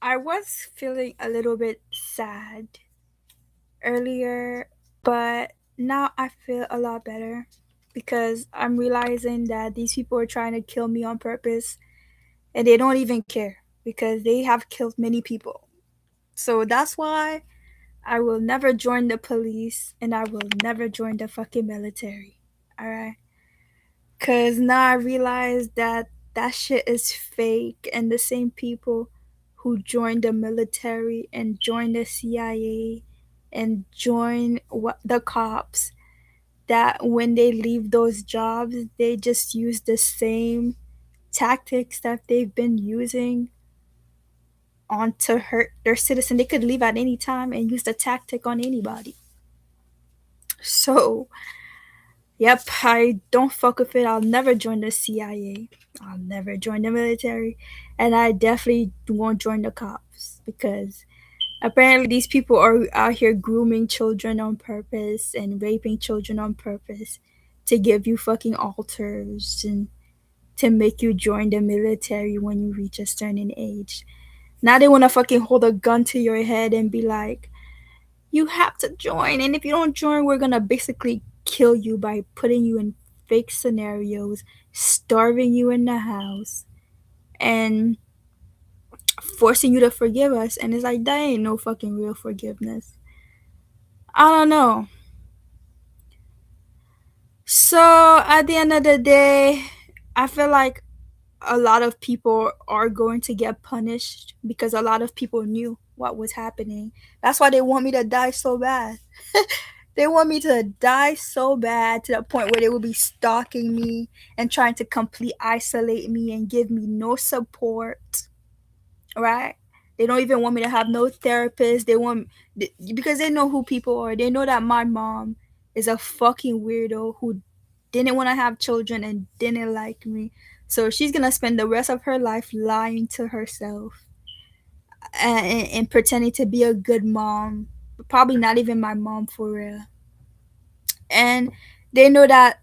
I was feeling a little bit sad earlier, but now I feel a lot better because I'm realizing that these people are trying to kill me on purpose and they don't even care because they have killed many people. So that's why I will never join the police and I will never join the fucking military. Alright? Because now I realize that that shit is fake, and the same people who joined the military and joined the CIA and join the cops, that when they leave those jobs, they just use the same tactics that they've been using on to hurt their citizen. They could leave at any time and use the tactic on anybody. So yep, I don't fuck with it. I'll never join the CIA. I'll never join the military. And I definitely won't join the cops because apparently these people are out here grooming children on purpose and raping children on purpose to give you fucking alters and to make you join the military when you reach a certain age. Now they want to fucking hold a gun to your head and be like, you have to join, and if you don't join we're gonna basically kill you by putting you in fake scenarios, starving you in the house, and forcing you to forgive us. And it's like that ain't no fucking real forgiveness. I don't know. So at the end of the day, I feel like a lot of people are going to get punished because a lot of people knew what was happening. That's why they want me to die so bad. They want me to die so bad to the point where they will be stalking me and trying to complete isolate me and give me no support, right? They don't even want me to have no therapist. They want because they know who people are. They know that my mom is a fucking weirdo who didn't want to have children and didn't like me. So she's gonna spend the rest of her life lying to herself and pretending to be a good mom. Probably not even my mom for real. And they know that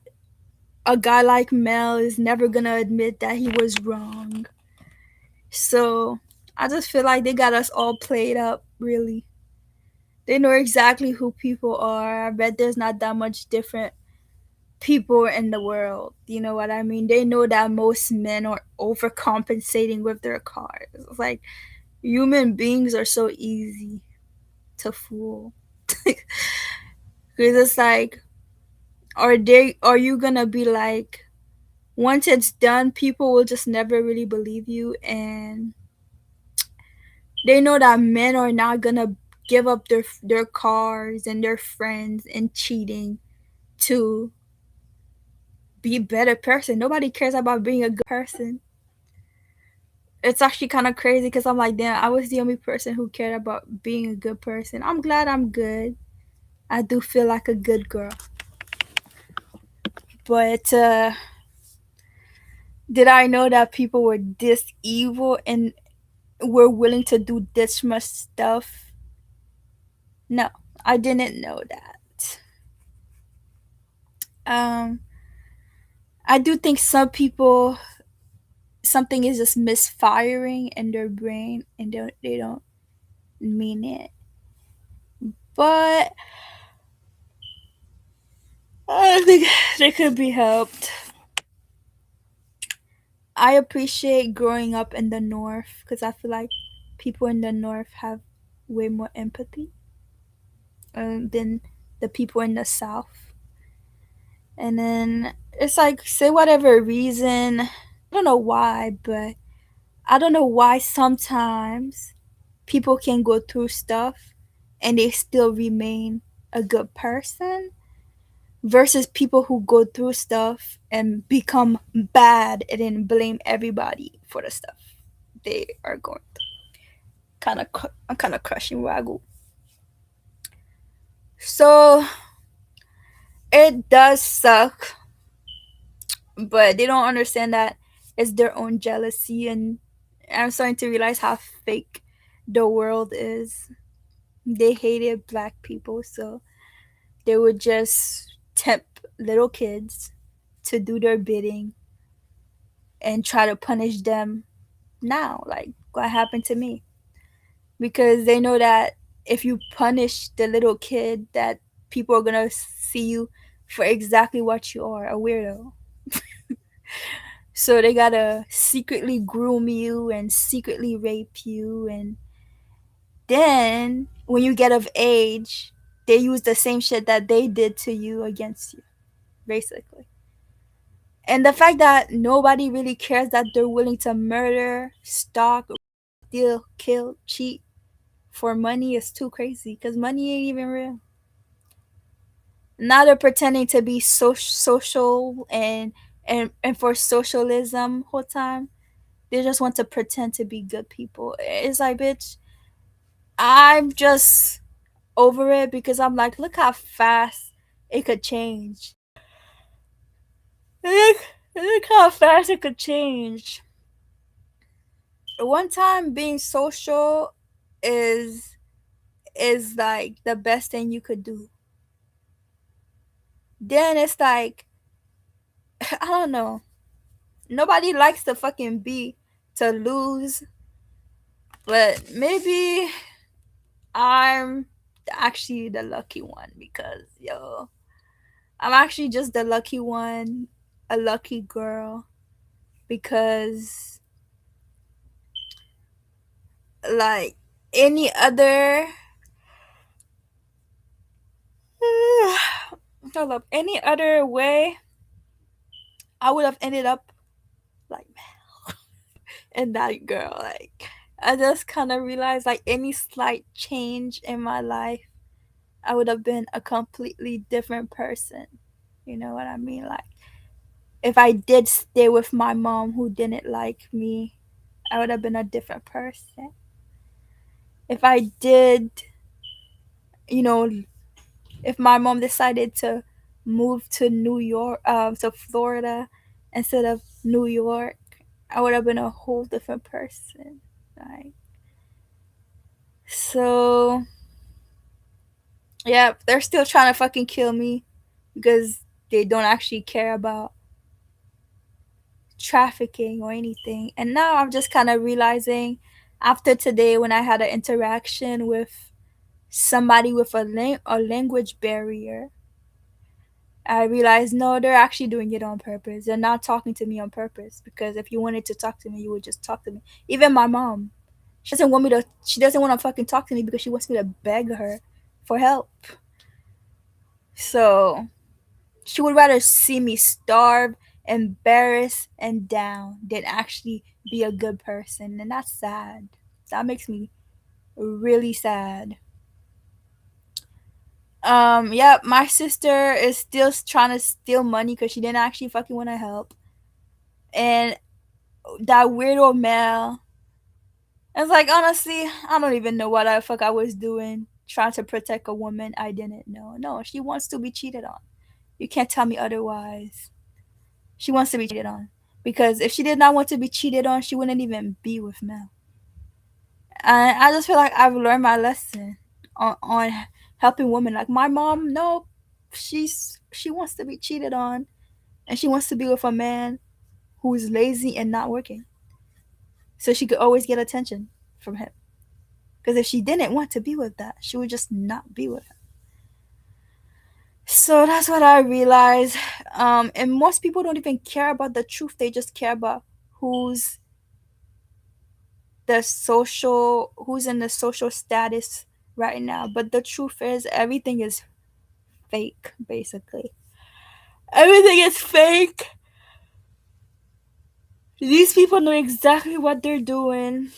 a guy like Mel is never gonna admit that he was wrong. So I just feel like they got us all played up, really. They know exactly who people are. I bet there's not that much different people in the world. You know what I mean? They know that most men are overcompensating with their cars. It's like human beings are so easy to fool. Because it's like, are you gonna be like, once it's done, people will just never really believe you, and they know that men are not gonna give up their cars and their friends and cheating to be a better person. Nobody cares about being a good person. It's actually kind of crazy because I'm like, damn, I was the only person who cared about being a good person. I'm glad I'm good. I do feel like a good girl. But did I know that people were this evil and were willing to do this much stuff? No, I didn't know that. Um, I do think some people, something is just misfiring in their brain and they don't mean it. But I think they could be helped. I appreciate growing up in the north because I feel like people in the north have way more empathy than the people in the south. And then it's like, say whatever reason, I don't know why, but I don't know why sometimes people can go through stuff and they still remain a good person versus people who go through stuff and become bad and then blame everybody for the stuff they are going through. I'm kind of crushing Ragu. So it does suck, but they don't understand that it's their own jealousy, and I'm starting to realize how fake the world is. They hated black people, so they would just tempt little kids to do their bidding and try to punish them now, like what happened to me. because they know that if you punish the little kid, that people are gonna see you for exactly what you are, a weirdo. So they gotta secretly groom you and secretly rape you, and then when you get of age, they use the same shit that they did to you against you, basically. And the fact that nobody really cares that they're willing to murder, stalk, steal, kill, cheat for money is too crazy because money ain't even real. Now they're pretending to be social and for socialism whole time. They just want to pretend to be good people. It's like, bitch, I'm just over it because I'm like, look how fast it could change. Look, look how fast it could change. One time being social is is like the best thing you could do. Then it's like I don't know. Nobody likes to fucking be to lose, but maybe I'm actually the lucky one because yo, I'm actually just the lucky one, a lucky girl because like any other hold up, any other way I would have ended up like and that girl like I just kind of realized like any slight change in my life I would have been a completely different person. You know what I mean? Like if I did stay with my mom who didn't like me, I would have been a different person. If I did, you know, if my mom decided to move to New York, to Florida instead of New York, I would have been a whole different person. Like so, yeah, they're still trying to fucking kill me because they don't actually care about trafficking or anything. And now I'm just kind of realizing after today when I had an interaction with somebody with a language barrier, I realized no, they're actually doing it on purpose. They're not talking to me on purpose because if you wanted to talk to me, you would just talk to me. Even my mom, she doesn't want to fucking talk to me because she wants me to beg her for help. So she would rather see me starve, embarrassed, and down than actually be a good person. And that's sad. That makes me really sad. Yeah, my sister is still trying to steal money because she didn't actually fucking want to help. And that weirdo male, it's like, honestly, I don't even know what the fuck I was doing trying to protect a woman I didn't know. No, she wants to be cheated on. You can't tell me otherwise. She wants to be cheated on. Because if she did not want to be cheated on, she wouldn't even be with Mel. And I just feel like I've learned my lesson on helping women. Like my mom, no, she wants to be cheated on, and she wants to be with a man who is lazy and not working, so she could always get attention from him. Because if she didn't want to be with that, she would just not be with him. So that's what I realized. And most people don't even care about the truth; they just care about who's who's in the social status right now. But the truth is everything is fake, basically. Everything is fake. These people know exactly what they're doing.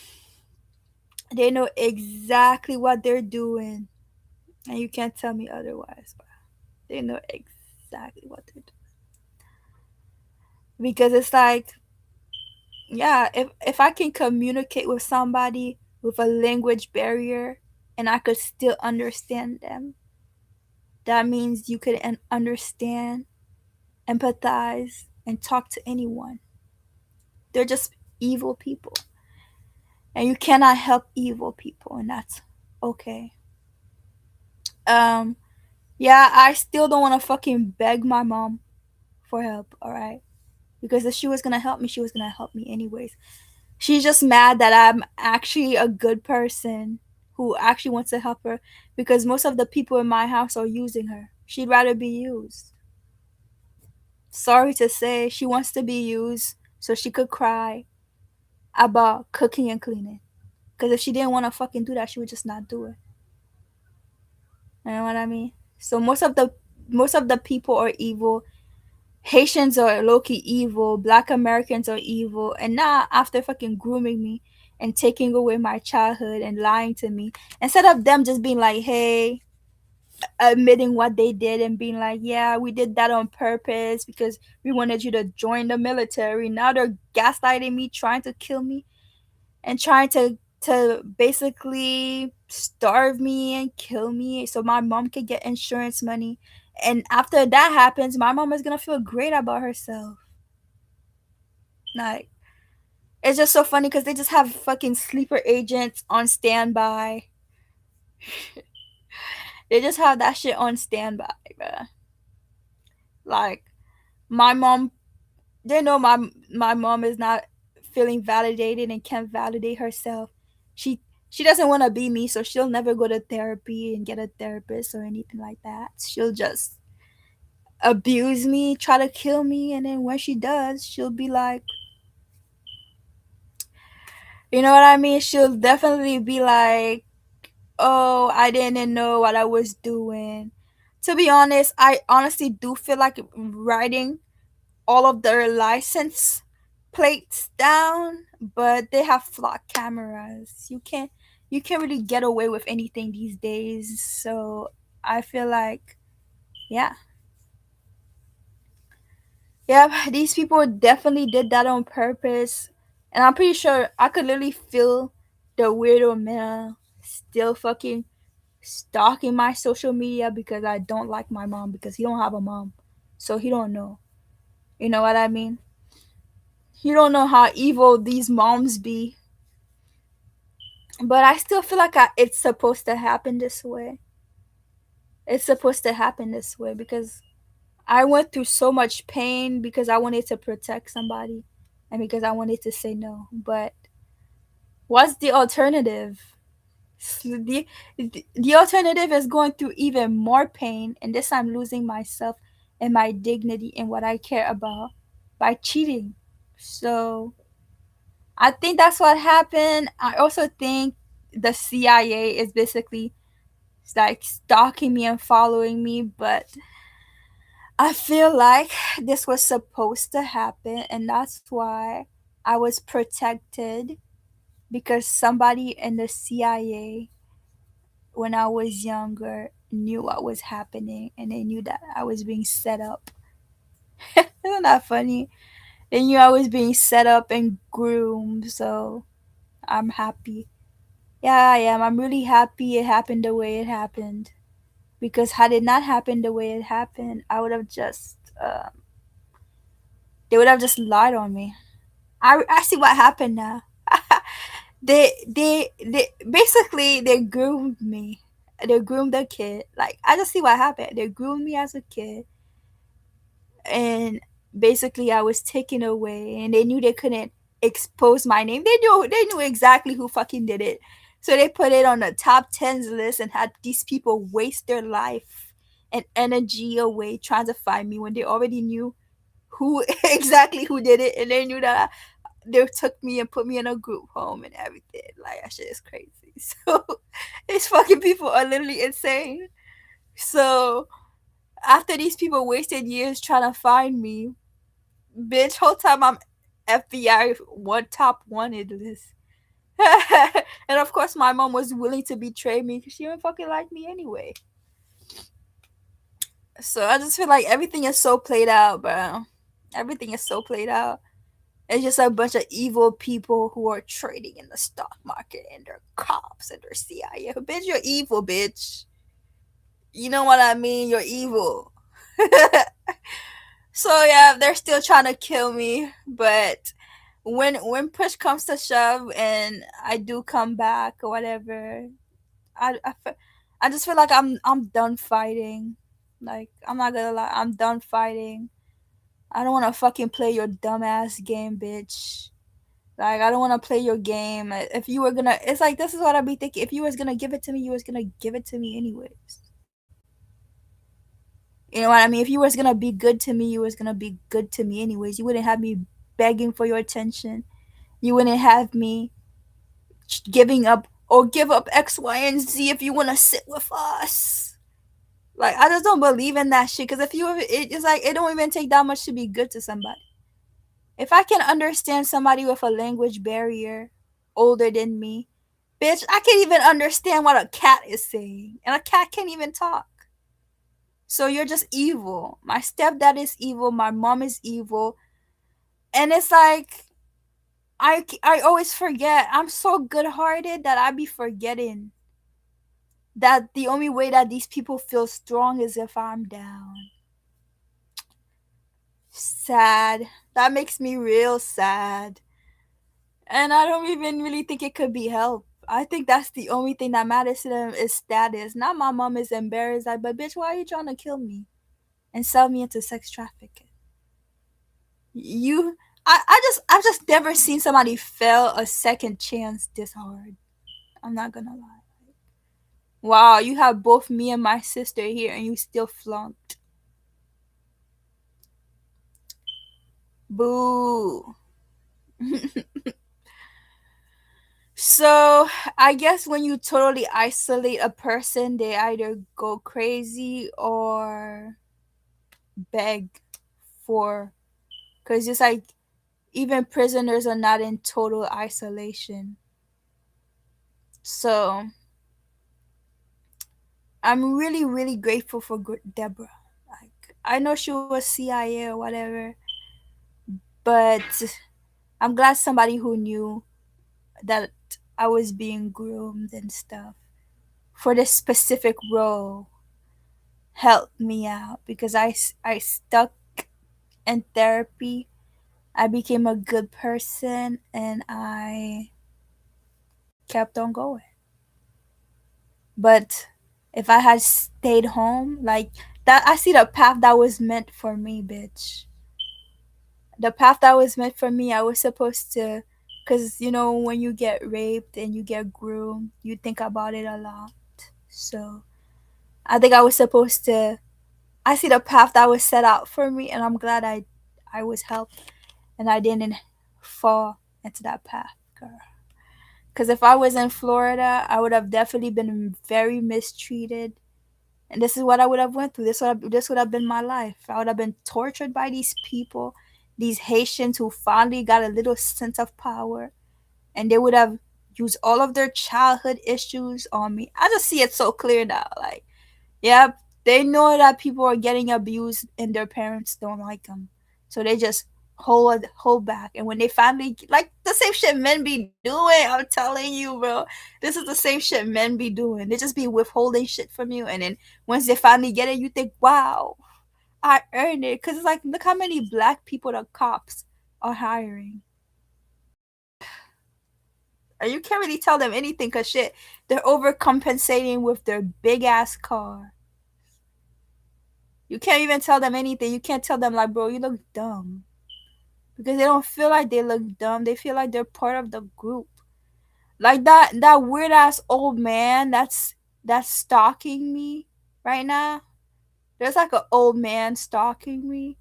They know exactly what they're doing. And you can't tell me otherwise. They know exactly what they're doing. Because it's like, yeah, if I can communicate with somebody with a language barrier and I could still understand them, that means you could understand, empathize, and talk to anyone. They're just evil people. And you cannot help evil people, and that's okay. Um, yeah, I still don't want to fucking beg my mom for help, alright? Because if she was gonna help me, anyways. She's just mad that I'm actually a good person who actually wants to help her, because most of the people in my house are using her. She'd rather be used. Sorry to say, she wants to be used so she could cry about cooking and cleaning. Because if she didn't want to fucking do that, she would just not do it. You know what I mean? So most of the people are evil. Haitians are low key evil. Black Americans are evil. And now after fucking grooming me and taking away my childhood and lying to me, instead of them just being like, hey, admitting what they did and being like, yeah, we did that on purpose because we wanted you to join the military. Now they're gaslighting me, trying to kill me, and trying to basically starve me and kill me so my mom could get insurance money. And after that happens, my mom is gonna feel great about herself. Like, it's just so funny because they just have fucking sleeper agents on standby. They just have that shit on standby, bruh. Like, my mom, they know my mom is not feeling validated and can't validate herself. She doesn't want to be me, so she'll never go to therapy and get a therapist or anything like that. She'll just abuse me, try to kill me, and then when she does, she'll be like, you know what I mean? She'll definitely be like, "Oh, I didn't know what I was doing." To be honest, I honestly do feel like writing all of their license plates down, but they have flock cameras. You can't really get away with anything these days. So I feel like, yeah. Yep, these people definitely did that on purpose. And I'm pretty sure I could literally feel the weirdo man still fucking stalking my social media because I don't like my mom because he don't have a mom. So he don't know. You know what I mean? You don't know how evil these moms be. But I still feel like it's supposed to happen this way. It's supposed to happen this way because I went through so much pain because I wanted to protect somebody and because I wanted to say no. But what's the alternative? The alternative is going through even more pain, and this I'm losing myself and my dignity and what I care about by cheating. So I think that's what happened. I also think the CIA is basically like stalking me and following me, but I feel like this was supposed to happen, and that's why I was protected because somebody in the CIA when I was younger knew what was happening and they knew that I was being set up. Isn't that funny? They knew I was being set up and groomed, so I'm happy. Yeah, I am. I'm really happy it happened the way it happened. Because had it not happened the way it happened, I would have just, they would have just lied on me. I see what happened now. They basically they groomed me. They groomed the kid. Like I just see what happened. They groomed me as a kid, and basically I was taken away, and they knew they couldn't expose my name. They knew exactly who fucking did it, so they put it on the top tens list and had these people waste their life and energy away trying to find me when they already knew who exactly who did it, and they knew that they took me and put me in a group home and everything. Like that shit is crazy. So these fucking people are literally insane. So after these people wasted years trying to find me, bitch, whole time I'm FBI one top wanted list. And of course my mom was willing to betray me because she didn't fucking like me anyway. So I just feel like everything is so played out, bro. Everything is so played out. It's just a bunch of evil people who are trading in the stock market and they're cops and they're CIA. Bitch, you're evil, bitch. You know what I mean? You're evil. So yeah, they're still trying to kill me, but when push comes to shove and I do come back or whatever, I just feel like I'm done fighting. Like I'm not gonna lie, I'm done fighting. I don't want to fucking play your dumbass game, bitch. Like I don't want to play your game. If you were gonna, it's like this is what I'd be thinking. If you was gonna give it to me, you was gonna give it to me anyways. You know what I mean? If you was gonna be good to me, you was gonna be good to me anyways. You wouldn't have me begging for your attention. You wouldn't have me giving up or give up X, Y, and Z if you want to sit with us. Like I just don't believe in that shit. Because if you, it's like it don't even take that much to be good to somebody. If I can understand somebody with a language barrier older than me, bitch, I can't even understand what a cat is saying, and a cat can't even talk. So you're just evil. My stepdad is evil. My mom is evil, and it's like I always forget. I'm so good-hearted that I be forgetting that the only way that these people feel strong is if I'm down. Sad. That makes me real sad. And I don't even really think it could be helped. I think that's the only thing that matters to them is status. Not my mom is embarrassed, like, but bitch, why are you trying to kill me and sell me into sex trafficking? You, I've just never seen somebody fail a second chance this hard. I'm not gonna lie. Wow, you have both me and my sister here, and you still flunked. Boo. So I guess when you totally isolate a person, they either go crazy or beg for, because it's like even prisoners are not in total isolation. So I'm really really grateful for Deborah. Like I know she was CIA or whatever, but I'm glad somebody who knew that I was being groomed and stuff for this specific role helped me out, because I stuck in therapy. I became a good person and I kept on going. But if I had stayed home, like that, I see the path that was meant for me, bitch. The path that was meant for me, I was supposed to, because you know, when you get raped and you get groomed, you think about it a lot. So I think I was supposed to, I see the path that was set out for me, and I'm glad I was helped and I didn't fall into that path, girl. Because if I was in Florida, I would have definitely been very mistreated. And this is what I would have went through. This would have been my life. I would have been tortured by these people, these Haitians who finally got a little sense of power, and they would have used all of their childhood issues on me. I just see it so clear now. Like, yeah, they know that people are getting abused and their parents don't like them, so they just hold back. And when they finally, like the same shit men be doing, I'm telling you, bro, this is the same shit men be doing. They just be withholding shit from you, and then once they finally get it, you think, wow, I earned it. Because it's like, look how many black people the cops are hiring. And you can't really tell them anything because shit, they're overcompensating with their big ass car. You can't even tell them anything. You can't tell them like, bro, you look dumb. Because they don't feel like they look dumb. They feel like they're part of the group. Like that weird ass old man that's stalking me right now. There's like an old man stalking me.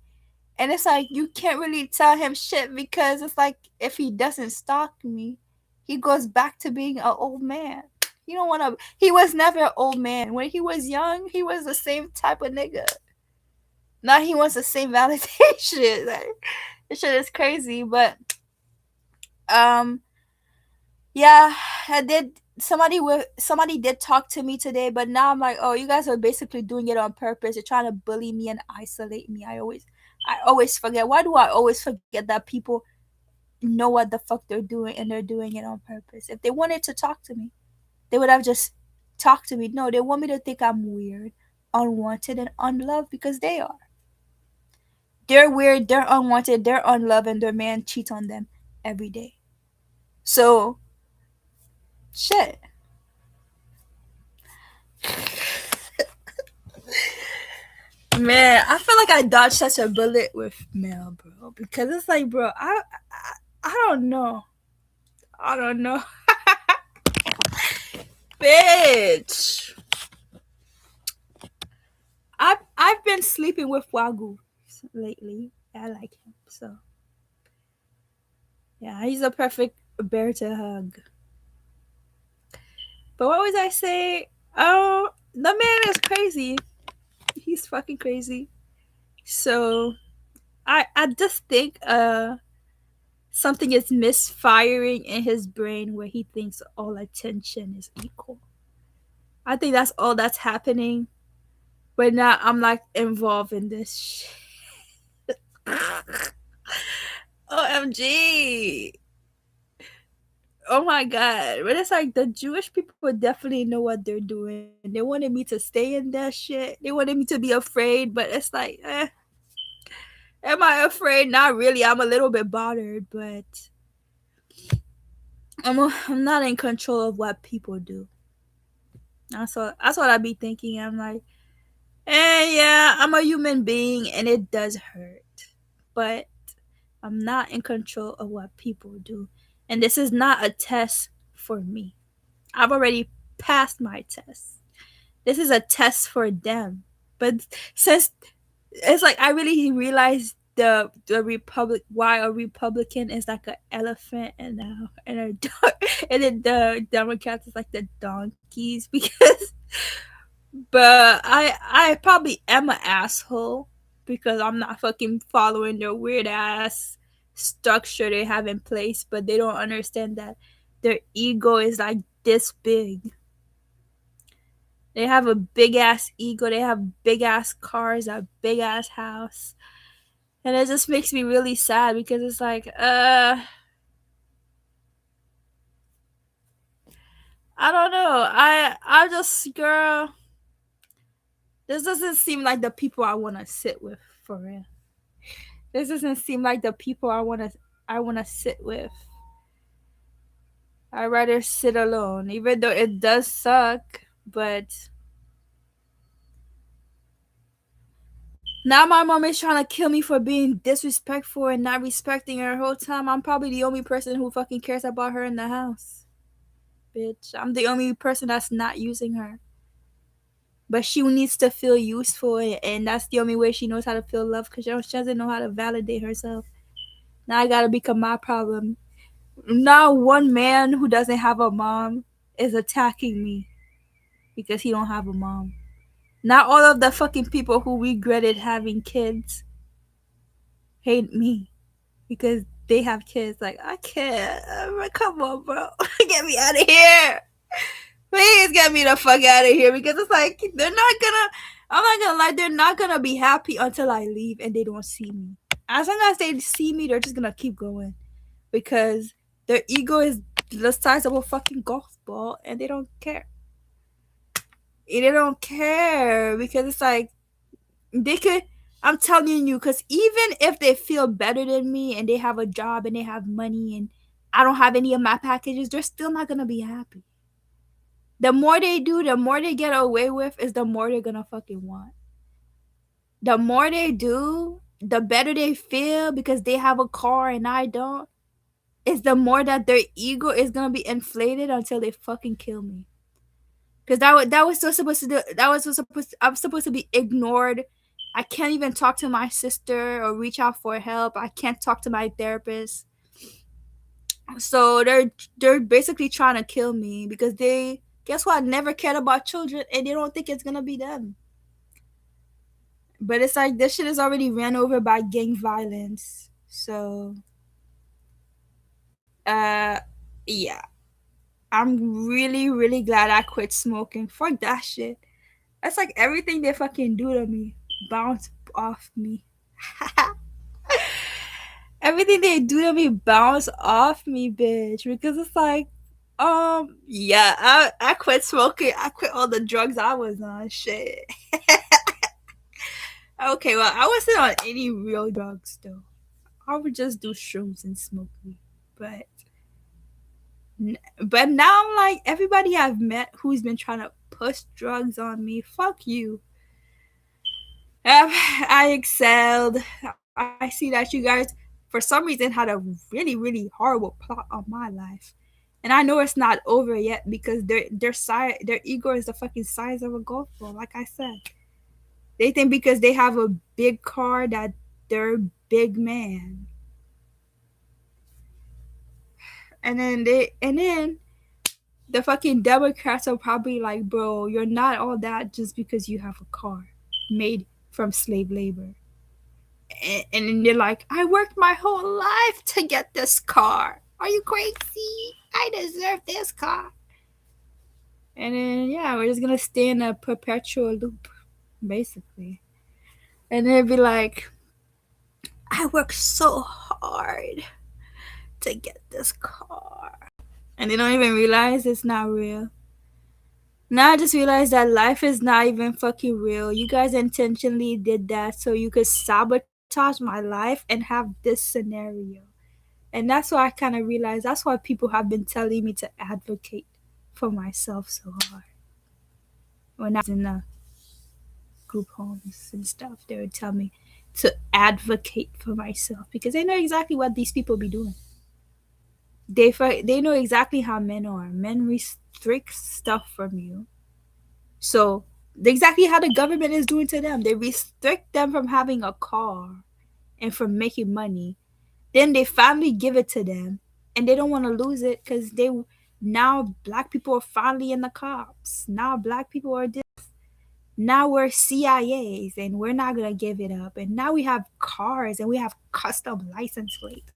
And it's like you can't really tell him shit, because it's like if he doesn't stalk me, he goes back to being an old man. He don't wanna, he was never an old man. When he was young, he was the same type of nigga. Now he wants the same validation. Like, this shit is crazy. But um, yeah, I did. Somebody did talk to me today, but now I'm like, oh, you guys are basically doing it on purpose. You're trying to bully me and isolate me. I always forget. Why do I always forget that people know what the fuck they're doing, and they're doing it on purpose? If they wanted to talk to me, they would have just talked to me. No, they want me to think I'm weird, unwanted, and unloved, because they are. They're weird, they're unwanted, they're unloved, and their man cheats on them every day. So, shit. Man, I feel like I dodged such a bullet with Mel, bro. Because it's like, bro, I don't know. I don't know. Bitch. I've been sleeping with Wagyu lately. I like him. So yeah, he's a perfect bear to hug. But what was I say? Oh, the man is crazy. He's fucking crazy. So I just think something is misfiring in his brain where he thinks all attention is equal. I think that's all that's happening. But now I'm like involved in this shit. OMG. Oh my god. But it's like the Jewish people definitely know what they're doing. They wanted me to stay in that shit. They wanted me to be afraid, but it's like, am I afraid? Not really. I'm a little bit bothered, but I'm not in control of what people do. That's what I be thinking. I'm like, yeah, I'm a human being and it does hurt. But I'm not in control of what people do. And this is not a test for me. I've already passed my test. This is a test for them. But since it's like I really realized the republic why a Republican is like an elephant and then the Democrats is like the donkeys because but I probably am an asshole because I'm not fucking following their weird ass structure they have in place, but they don't understand that their ego is like this big. They have a big ass ego, they have big ass cars, a big ass house. And it just makes me really sad because it's like, I don't know. I just girl, this doesn't seem like the people I wanna sit with for real. This doesn't seem like the people I wanna sit with. I'd rather sit alone, even though it does suck. But now my mom is trying to kill me for being disrespectful and not respecting her whole time. I'm probably the only person who fucking cares about her in the house. Bitch, I'm the only person that's not using her. But she needs to feel useful, and that's the only way she knows how to feel love because she doesn't know how to validate herself. Now I gotta become my problem. Now one man who doesn't have a mom is attacking me because he don't have a mom. Not all of the fucking people who regretted having kids hate me because they have kids. Like I can't. Come on, bro, get me out of here. Please get me the fuck out of here because it's like they're not gonna. I'm not gonna lie. They're not gonna be happy until I leave and they don't see me. As long as they see me, they're just gonna keep going because their ego is the size of a fucking golf ball and they don't care. They don't care because it's like they could. I'm telling you, because even if they feel better than me and they have a job and they have money and I don't have any of my packages, they're still not gonna be happy. The more they do, the more they get away with, is the more they're gonna fucking want. The more they do, the better they feel because they have a car and I don't. Is the more that their ego is gonna be inflated until they fucking kill me. Because that was so supposed to do. That was so supposed. I'm supposed to be ignored. I can't even talk to my sister or reach out for help. I can't talk to my therapist. So they're basically trying to kill me because they guess what? Never cared about children and they don't think it's gonna be them. But it's like this shit is already ran over by gang violence. So uh yeah. I'm really, really glad I quit smoking. Fuck that shit. That's like everything they fucking do to me bounce off me. Everything they do to me bounce off me, bitch. Because it's like, yeah, I quit smoking. I quit all the drugs I was on. Shit. Okay, well, I wasn't on any real drugs though. I would just do shrooms and smoke weed. But but now I'm like everybody I've met who's been trying to push drugs on me. Fuck you. I excelled. I see that you guys, for some reason, had a really, really horrible plot on my life. And I know it's not over yet because their ego is the fucking size of a golf ball. Like I said, they think because they have a big car that they're big man. And then the fucking Democrats are probably like, bro, you're not all that just because you have a car made from slave labor. And then they're like, I worked my whole life to get this car. Are you crazy? I deserve this car. And then, yeah, we're just gonna stay in a perpetual loop, basically. And they'll be like, I worked so hard to get this car. And they don't even realize it's not real. Now I just realized that life is not even fucking real. You guys intentionally did that so you could sabotage my life and have this scenario. And that's why I kind of realized that's why people have been telling me to advocate for myself so hard. When I was in the group homes and stuff, they would tell me to advocate for myself because they know exactly what these people be doing. They know exactly how men are. Men restrict stuff from you. So exactly how the government is doing to them. They restrict them from having a car and from making money. Then they finally give it to them, and they don't want to lose it because they now black people are finally in the cops. Now black people are this. Now we're CIAs, and we're not gonna give it up. And now we have cars and we have custom license plates.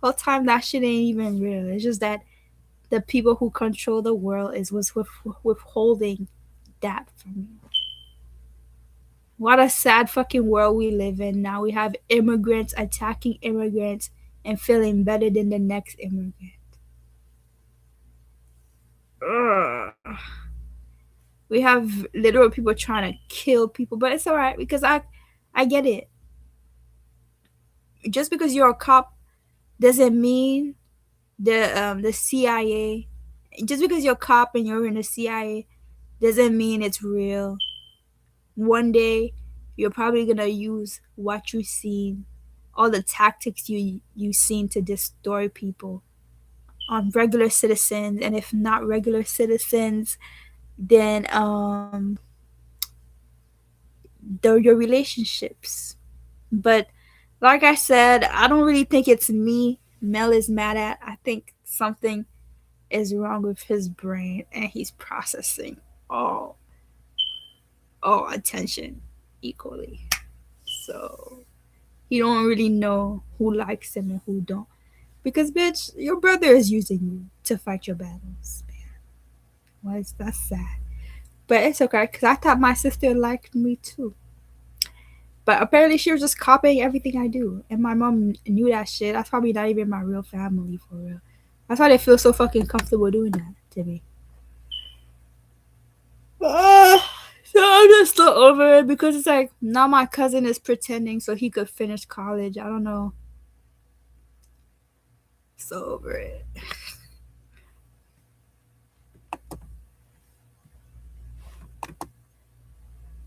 Whole time that shit ain't even real. It's just that the people who control the world is what's withholding that from you. What a sad fucking world we live in. Now we have immigrants attacking immigrants and feeling better than the next immigrant. Ugh. We have literal people trying to kill people, but it's alright because I get it. Just because you're a cop doesn't mean the CIA. Just because you're a cop and you're in the CIA doesn't mean it's real. One day you're probably gonna use what you've seen, all the tactics you've seen to destroy people on regular citizens, and if not regular citizens, then your relationships. But like I said, I don't really think it's me Mel is mad at. I think something is wrong with his brain and he's processing all all attention equally. So he don't really know who likes him and who don't. Because bitch, your brother is using you to fight your battles, man. Well, that's sad. But it's okay, because I thought my sister liked me too. But apparently she was just copying everything I do. And my mom knew that shit. That's probably not even my real family for real. That's why they feel so fucking comfortable doing that to me. So I'm just so over it because it's like now my cousin is pretending so he could finish college. I don't know. So over it.